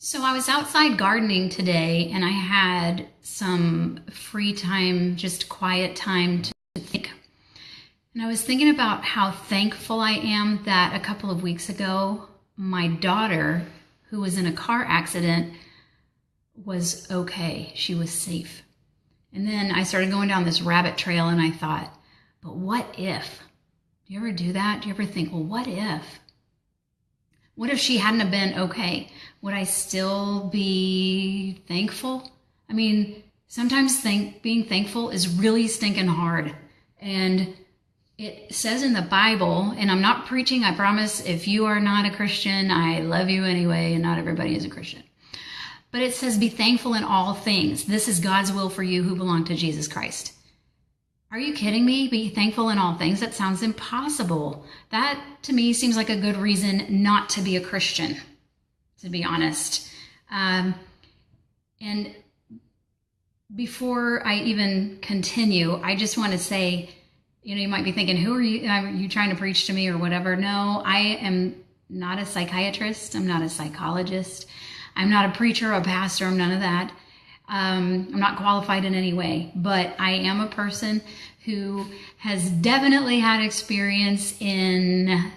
So I was outside gardening today and I had some free time, just quiet time to think. And I was thinking about how thankful I am that a couple of weeks ago, my daughter, who was in a car accident, was okay. She was safe. And then I started going down this rabbit trail and I thought, but what if? Do you ever do that? Do you ever think, well, what if? What if she hadn't have been okay? Would I still be thankful? I mean, sometimes being thankful is really stinking hard. And it says in the Bible, and I'm not preaching, I promise, if you are not a Christian, I love you anyway, and not everybody is a Christian. But it says, be thankful in all things. This is God's will for you who belong to Jesus Christ. Are you kidding me? Be thankful in all things? That sounds impossible. That, to me, seems like a good reason not to be a Christian, to be honest. And before I even continue, I just want to say, you might be thinking, who are you trying to preach to me or whatever? No, I am not a psychiatrist. I'm not a psychologist. I'm not a preacher, a pastor. I'm none of that. I'm not qualified in any way, but I am a person who has definitely had experience in,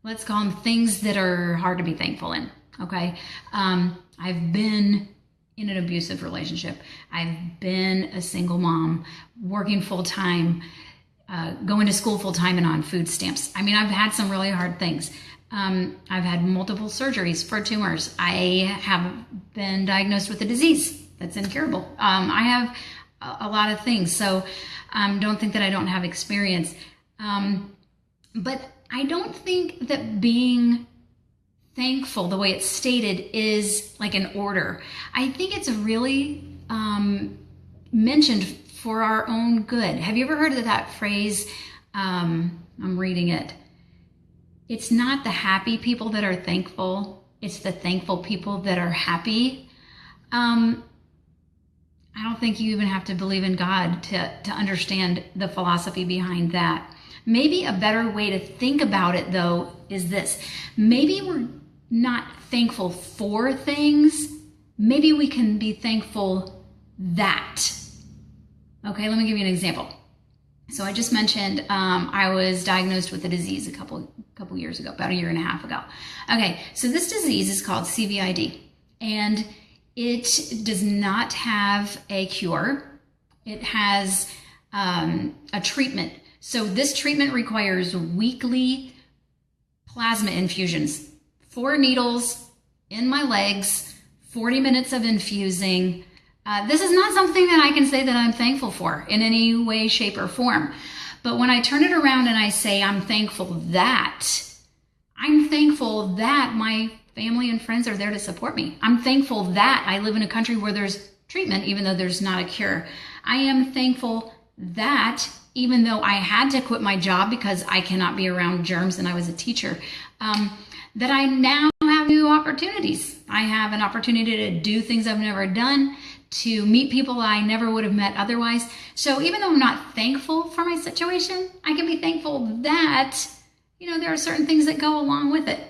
let's call them things that are hard to be thankful in. Okay. I've been in an abusive relationship. I've been a single mom, working full time, going to school full time and on food stamps. I mean, I've had some really hard things. I've had multiple surgeries for tumors. I have been diagnosed with a disease that's incurable. I have a lot of things, so don't think that I don't have experience. But I don't think that being thankful, the way it's stated, is like an order. I think it's really mentioned for our own good. Have you ever heard of that phrase? I'm reading it. It's not the happy people that are thankful. It's the thankful people that are happy. I don't think you even have to believe in God to understand the philosophy behind that. Maybe a better way to think about it, though, is this. Maybe we're not thankful for things. Maybe we can be thankful that. Okay, let me give you an example. So I just mentioned I was diagnosed with a disease a couple years ago, about a year and a half ago. Okay, so this disease is called CVID, and it does not have a cure. It has a treatment. So this treatment requires weekly plasma infusions, 4 needles in my legs, 40 minutes of infusing. This is not something that I can say that I'm thankful for in any way, shape, or form. But when I turn it around and I say I'm thankful that my family and friends are there to support me. I'm thankful that I live in a country where there's treatment, even though there's not a cure. I am thankful that even though I had to quit my job because I cannot be around germs and I was a teacher, that I now have new opportunities. I have an opportunity to do things I've never done, to meet people I never would have met otherwise. So even though I'm not thankful for my situation, I can be thankful that, there are certain things that go along with it.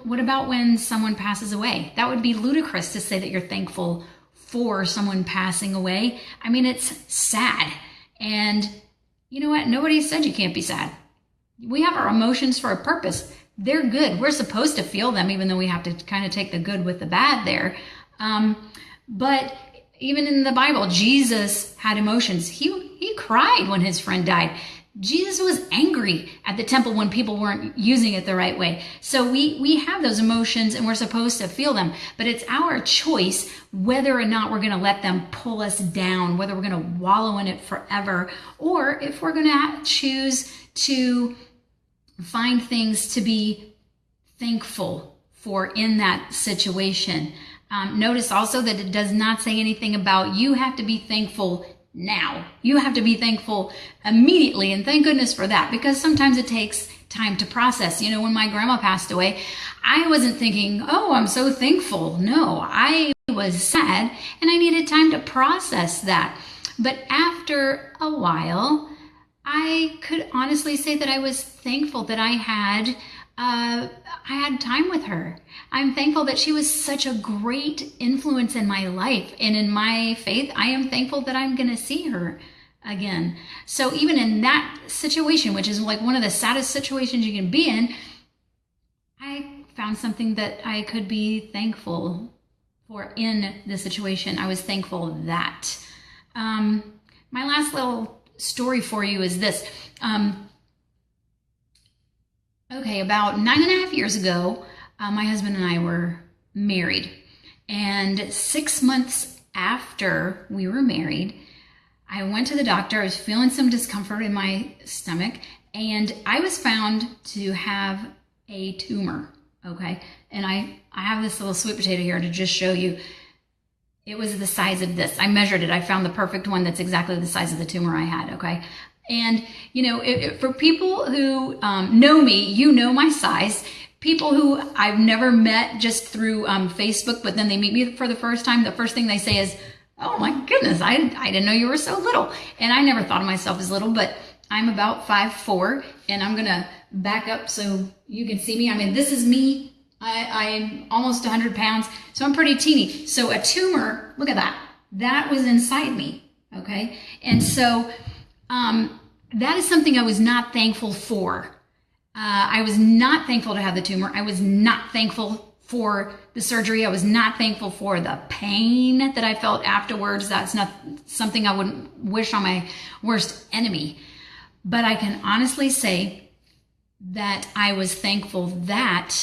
What about when someone passes away? That would be ludicrous to say that you're thankful for someone passing away. I mean, it's sad. And you know what? Nobody said you can't be sad. We have our emotions for a purpose. They're good. We're supposed to feel them, even though we have to kind of take the good with the bad there. But even in the Bible, Jesus had emotions. He cried when his friend died. Jesus was angry at the temple when people weren't using it the right way. So we have those emotions and we're supposed to feel them, but it's our choice whether or not we're going to let them pull us down, whether we're going to wallow in it forever, or if we're going to choose to find things to be thankful for in that situation. Notice also that it does not say anything about you have to be thankful now. You have to be thankful immediately, and thank goodness for that, because sometimes it takes time to process. When my grandma passed away, I wasn't thinking, oh, I'm so thankful. No, I was sad and I needed time to process that. But after a while, I could honestly say that I was thankful that I had I had time with her. I'm thankful that she was such a great influence in my life and in my faith. I am thankful that I'm going to see her again. So even in that situation, which is like one of the saddest situations you can be in, I found something that I could be thankful for in the situation. I was thankful that. My last little story for you is this. Okay, about 9.5 years ago, my husband and I were married. And 6 months after we were married, I went to the doctor. I was feeling some discomfort in my stomach, and I was found to have a tumor, okay? And I have this little sweet potato here to just show you. It was the size of this. I measured it. I found the perfect one that's exactly the size of the tumor I had, okay? And, you know, for people who know me, you know my size. People who I've never met just through Facebook, but then they meet me for the first time, the first thing they say is, oh my goodness, I didn't know you were so little. And I never thought of myself as little, but I'm about 5'4", and I'm gonna back up so you can see me. I mean, this is me. I'm almost 100 pounds, so I'm pretty teeny. So a tumor, look at that. That was inside me, okay? And so that is something I was not thankful for. I was not thankful to have the tumor. I was not thankful for the surgery. I was not thankful for the pain that I felt afterwards. That's not something I wouldn't wish on my worst enemy. But I can honestly say that I was thankful that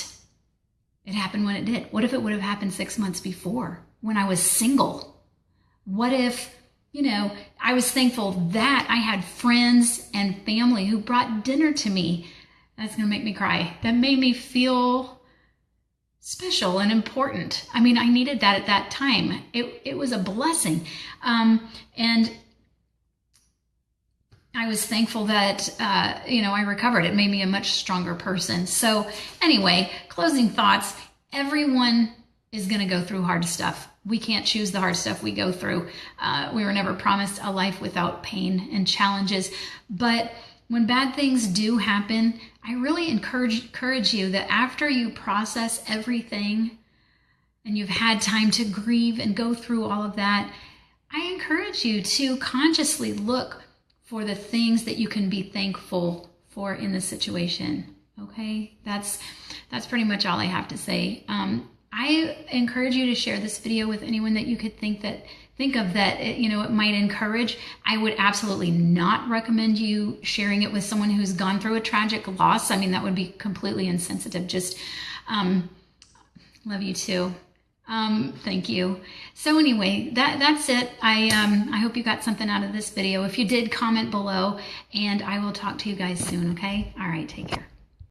it happened when it did. What if it would have happened 6 months before when I was single? What if, you know, I was thankful that I had friends and family who brought dinner to me. That's going to make me cry. That made me feel special and important. I mean, I needed that at that time. It was a blessing. And I was thankful that, you know, I recovered. It made me a much stronger person. So anyway, closing thoughts. Everyone is going to go through hard stuff. We can't choose the hard stuff we go through. We were never promised a life without pain and challenges. But when bad things do happen, I really encourage you that after you process everything and you've had time to grieve and go through all of that, I encourage you to consciously look for the things that you can be thankful for in the situation. Okay, that's pretty much all I have to say. I encourage you to share this video with anyone that you could think of that it might encourage. I would absolutely not recommend you sharing it with someone who's gone through a tragic loss. I mean, that would be completely insensitive. Just love you too. Thank you. So anyway, that's it. I hope you got something out of this video. If you did, comment below, and I will talk to you guys soon, okay? All right, take care.